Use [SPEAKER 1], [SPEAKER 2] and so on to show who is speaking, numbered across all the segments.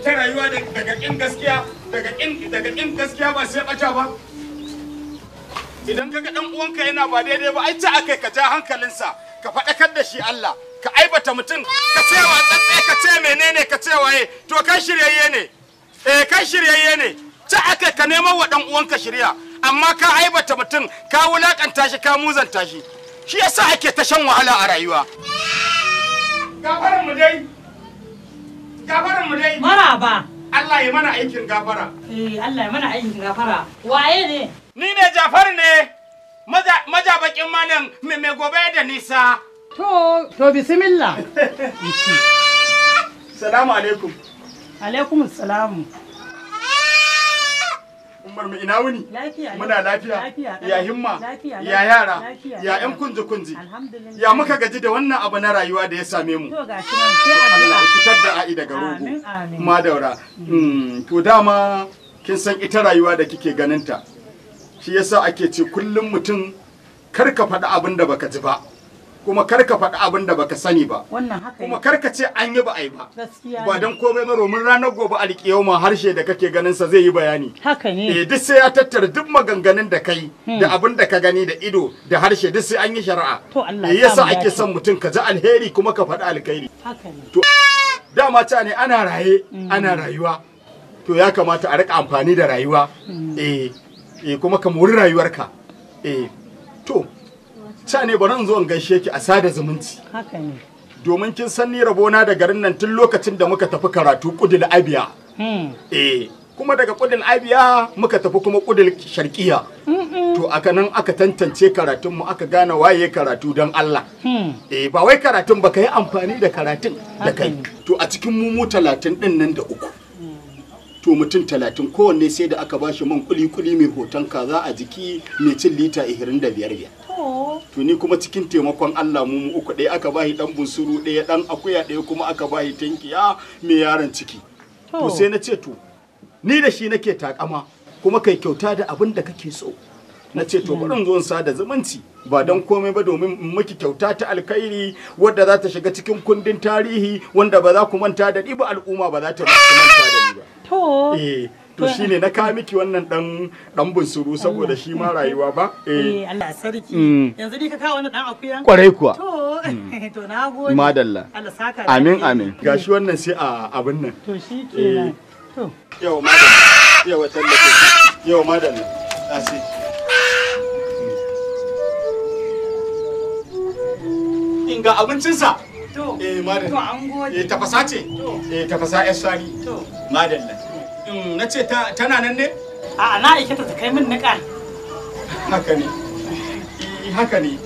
[SPEAKER 1] ita rayuwa daga kin gaskiya daga kin gaskiya ba sai bata ba. Idan kaga dan uwanka yana ba daidai ba ai ta akai ka ja hankalinsa ka faɗakar da shi Allah ka aibata mutum ka ce wa tsatse ka ce menene ka ce waye to kai shiryayye ne kai shiryayye ne ta akai ka neman wa dan uwanka shirya amma ka aibata mutum ka wulakanta shi ka muzanta shi yasa ake ta shan wahala a rayuwa. Gafaran mu dai
[SPEAKER 2] maraba
[SPEAKER 1] Allah ya mana aikin gafara.
[SPEAKER 2] Allah ya mana aikin gafara. Waye ne?
[SPEAKER 1] Ni ne Jafar ne. Majabakin malam mai gobe da nisa.
[SPEAKER 2] To bismillah.
[SPEAKER 1] Salamu alaikum.
[SPEAKER 2] Alaikum salamu.
[SPEAKER 1] Umar mu ina wuni?
[SPEAKER 2] Lafiya.
[SPEAKER 1] Muna lafiya. Ya himma.
[SPEAKER 2] Lafiya.
[SPEAKER 1] Ya yara.
[SPEAKER 2] Lafiya.
[SPEAKER 1] Ya ƴan kunji.
[SPEAKER 2] Alhamdulillah.
[SPEAKER 1] Ya muka gaji da wannan abu na rayuwa da ya same mu.
[SPEAKER 2] To gashi nan sai
[SPEAKER 1] Allah
[SPEAKER 2] addu'a.
[SPEAKER 1] ya fitar da a'i daga rogo.
[SPEAKER 2] Amin amin.
[SPEAKER 1] Madaura. To dama kin san ita rayuwa da kike ganinta. Shi yasa ake ce kullum mutum kar ka faɗi abin da baka ji ba. Kuma kar ka faɗi abin da baka sani ba.
[SPEAKER 2] Wannan haka
[SPEAKER 1] Kuma kar ka ce an yi ba ai ba.
[SPEAKER 2] gaskiya.
[SPEAKER 1] Ba dan komai ba domin ranar gobe alƙiyama harshe da kake ganin sa zai yi bayani.
[SPEAKER 2] Haka ne.
[SPEAKER 1] Duk sai ya tattara duk maganganun da kai da abin da ka gani da ido da harshe duk sai an yi shari'a.
[SPEAKER 2] To Allah
[SPEAKER 1] ya yasa ake son mutum ka ji alheri kuma ka faɗi alkhairi.
[SPEAKER 2] Haka ne.
[SPEAKER 1] To dama ta ne ana raye ana rayuwa. To ya kamata a rika amfani da rayuwa. Kuma ka mori rayuwarka. To ca ne bari in zo in gaishe ki a sada zumunci.
[SPEAKER 2] Haka ne.
[SPEAKER 1] Domin kin san ni rabona da garin nan tun lokacin da muka tafi karatu Kudul Abiya. Kuma daga Kudul Abiya muka tafi kuma Kudul Sharqiya. To aka nan aka tantance karatun mu aka gane waye karatu don Allah. Ba wai karatun ba ka yi amfani da karatun da kai. To a cikin mu 30 din nan da uku. To mutum 30 kowanne sai da aka bashi man kuli-kuli mai hoton kaza a jiki mai cin lita 25. To ni kuma cikin taimakon Allah mu uku ɗaya aka bashi dan bunsuru ɗaya dan akuya ɗaya kuma aka bashi tankiya mai yaron ciki. To sai na ce to ni da shi nake takama kuma kai kyauta da abin da kake so. Na ce to bari in zo in sada zumunci ba dan komai ba domin in miki kyauta ta alkhairi wadda za ta shiga cikin kundin tarihi wanda ba za ku manta da ni ba al'umma ba za ta manta da ni ba. To shine na kawo miki wannan dan bunsuru saboda shi ma rayuwa ba.
[SPEAKER 2] Allah sarki. Yanzu ni ka kawo wannan dan akuya?
[SPEAKER 1] Kwarai kuwa.
[SPEAKER 2] To na gode.
[SPEAKER 1] Madalla.
[SPEAKER 2] Allah saka.
[SPEAKER 1] Amin. Gashi wannan sai a abin nan.
[SPEAKER 2] To shi kenan. To.
[SPEAKER 1] Yau madalla. Yau tallafe. Yau madalla. Asi. Inga abincinsa.
[SPEAKER 2] To.
[SPEAKER 1] Madalla.
[SPEAKER 2] To an gode.
[SPEAKER 1] Tafasa ce. Tafasa yar sani.
[SPEAKER 2] To.
[SPEAKER 1] Madalla. Na ce tana nan ne?
[SPEAKER 2] A'a na aike ta kai min niƙa.
[SPEAKER 1] Haka ne. Haka ne.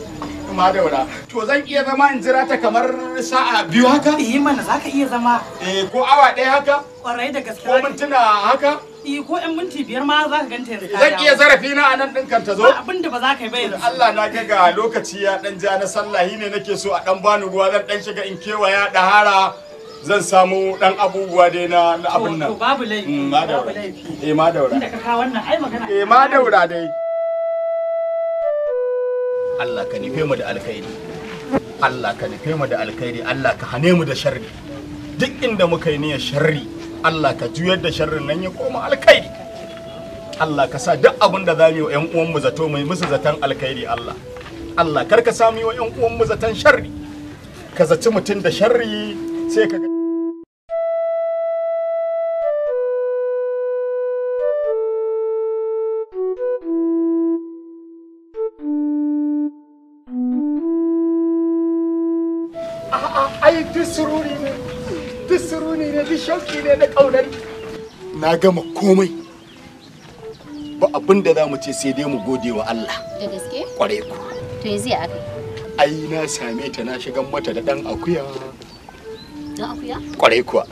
[SPEAKER 1] Madaura. To zan iya zama in jira ta kamar sa'a 2 haka?
[SPEAKER 2] Mana zaka iya zama.
[SPEAKER 1] Ko awa 1 haka?
[SPEAKER 2] Kwarai da gaske.
[SPEAKER 1] Ko mintuna haka?
[SPEAKER 2] Ko 'yan minti 5 ma za ka ganta yanzu.
[SPEAKER 1] Zan iya zarafi na anan din kan ta zo?
[SPEAKER 2] Abin da ba za ka yi ba yanzu.
[SPEAKER 1] Allah na ga lokaci ya dan ja na sallahi ne nake so a dan bani ruwa zan dan shiga in kewaya dahara. Zan samu dan abubuwa dai na abin nan.
[SPEAKER 2] To babu laifi. Babu laifi.
[SPEAKER 1] Madaura.
[SPEAKER 2] Inda ka kawo wannan ai magana.
[SPEAKER 1] Madaura dai. Allah ka nufe mu da alkhairi. Allah ka nufe mu da alkhairi. Allah ka hane mu da sharri. Duk inda muka yi niyyar sharri, Allah ka juyar da sharrin nan ya koma alkhairi. Allah ka sa duk abin da za mu yi wa 'yan uwan mu zato mai musu zaton alkhairi Allah. Allah kar ka sa mu yi wa 'yan uwan mu zaton sharri. Ka zaci mutum da sharri sai ka ga ai duk sururi ne duk shauki ne na kaunar na gama komai ba abin da za mu ce sai dai mu gode wa Allah
[SPEAKER 3] da gaske
[SPEAKER 1] kwarai ku
[SPEAKER 3] to yanzu ya akai
[SPEAKER 1] ai na same ta na shigan mata da dan akuya kwarai kuwa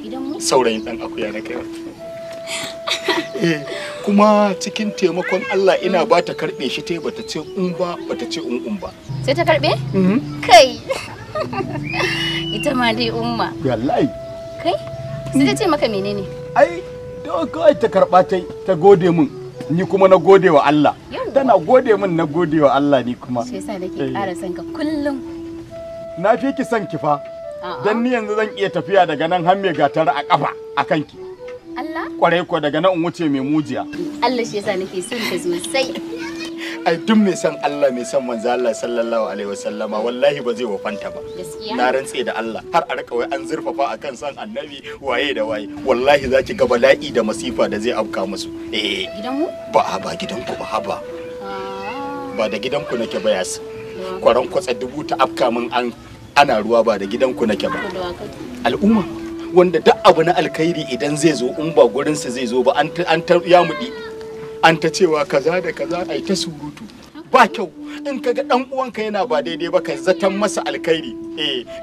[SPEAKER 3] idan mu
[SPEAKER 1] saurayin dan akuya na kai kuma cikin taimakon Allah ina ba ta karbe shi ta bata ce bata ce ba
[SPEAKER 3] sai ta karbe kai ita ma dai umma
[SPEAKER 1] wallahi
[SPEAKER 3] kai sai ta ce maka menene
[SPEAKER 1] ai da kai ta karba ta gode min ni kuma na gode wa Allah tana gode min na gode wa Allah ni kuma
[SPEAKER 3] sai yasa nake ƙara son ka kullum
[SPEAKER 1] na fi ki son ki fa dan ni yanzu zan iya tafiya daga nan har me gatar a kafa akan ki.
[SPEAKER 3] Allah?
[SPEAKER 1] Kwarai ko daga nan in wuce mai mujiya.
[SPEAKER 3] Allah shi yasa nake son ka sosai.
[SPEAKER 1] Ai duk mai san Allah mai san manzo Allah sallallahu alaihi wasallama wallahi ba zai wafanta ba.
[SPEAKER 3] Gaskiya.
[SPEAKER 1] Na rantse da Allah har a rika wai an zurfafa akan san annabi waye da waye wallahi zaki ga bala'i da masifa da zai afka musu.
[SPEAKER 3] Gidan mu?
[SPEAKER 1] Ba gidanku ba haba. Ba da gidanku nake ba yasa. Kwaran kwatsa dubu ta afka min ana ruwa ba da gidanku nake ba. Al'umma wanda duk abu na alkhairi idan zai zo in ba gurinsa zai zo ba an ta ya mudi an ta cewa kaza da kaza ai ta surutu ba kyau. In kaga dan uwanka yana ba daidai ba kai zaton masa alkhairi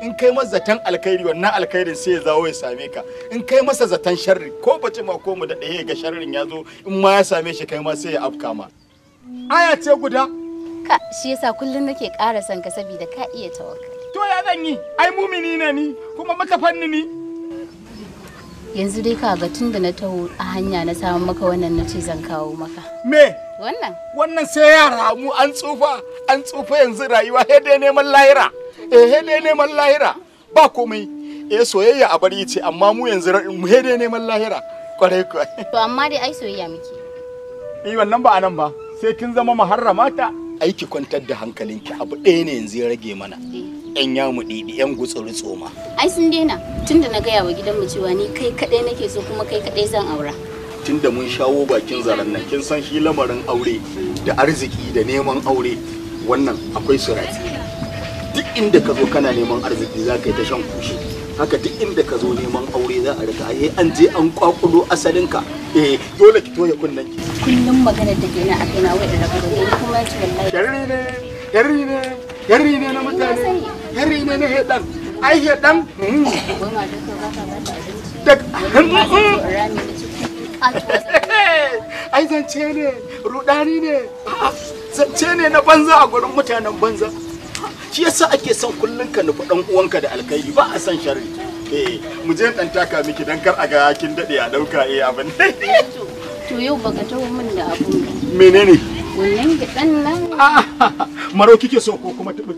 [SPEAKER 1] in kai masa zaton alkhairi wannan alkhairin sai ya zawo ya same ka. In kai masa zaton sharri ko bace ma ko mu da ɗaya ga sharrin ya zo in ma ya same shi kai ma sai ya afka ma. Aya ce guda
[SPEAKER 3] Ka shi yasa kullun nake ƙara son ka saboda ka iya tawakkali.
[SPEAKER 1] to ya zan yi ai mumini ne ni kuma maka fanni ni.
[SPEAKER 3] Yanzu dai kaga tunda na taho a hanya na samu maka wannan na ce zan kawo maka.
[SPEAKER 1] Me?
[SPEAKER 3] Wannan
[SPEAKER 1] sai yara mu an tsufa yanzu rayuwa he dai neman lahira. He dai neman lahira ba komai. Soyayya a bari ce amma mu yanzu mu he dai neman lahira. Kwarai kuwa.
[SPEAKER 3] To amma dai ai soyayya muke.
[SPEAKER 1] Wannan ba anan ba sai kin zama muharramata. Aiki kwantar da hankalinki abu ɗaya ne yanzu ya rage mana. Yan yamu ɗiɗi yan gutsuri tsoma.
[SPEAKER 3] Ai sun daina tunda na gaya wa gidanmu cewa ni kai kaɗai nake so kuma kai kaɗai zan aura.
[SPEAKER 1] Tunda mun shawo bakin zaren nan kin san shi lamarin aure da arziki da neman aure wannan akwai surati. Duk inda ka zo kana neman arziki za ka yi ta shan kushi. Haka duk inda ka zo neman aure za a rika an je an kwakulo asalinka. Dole ki toye kunnen ki.
[SPEAKER 3] Kullum maganar da ke na a kaina wai da rabu da ni kuma ci wallahi.
[SPEAKER 1] Yarri ne na mutane. Yarri ne na hedan. Ai hedan.
[SPEAKER 3] Wai ma duka ba ka ba ta abinci.
[SPEAKER 1] Ai zance ne rudani ne zance ne na banza a gurin mutanen banza. Shi yasa ake son kullun ka nufi dan uwanka da alkhairi ba a san sharri. Mu je dan taka miki dan kar a ga kin dade a dauka abin.
[SPEAKER 3] To yau baka tawo min da abu.
[SPEAKER 1] Menene?
[SPEAKER 3] Wannan gidan nan.
[SPEAKER 1] Maro kike so ko kuma tubu?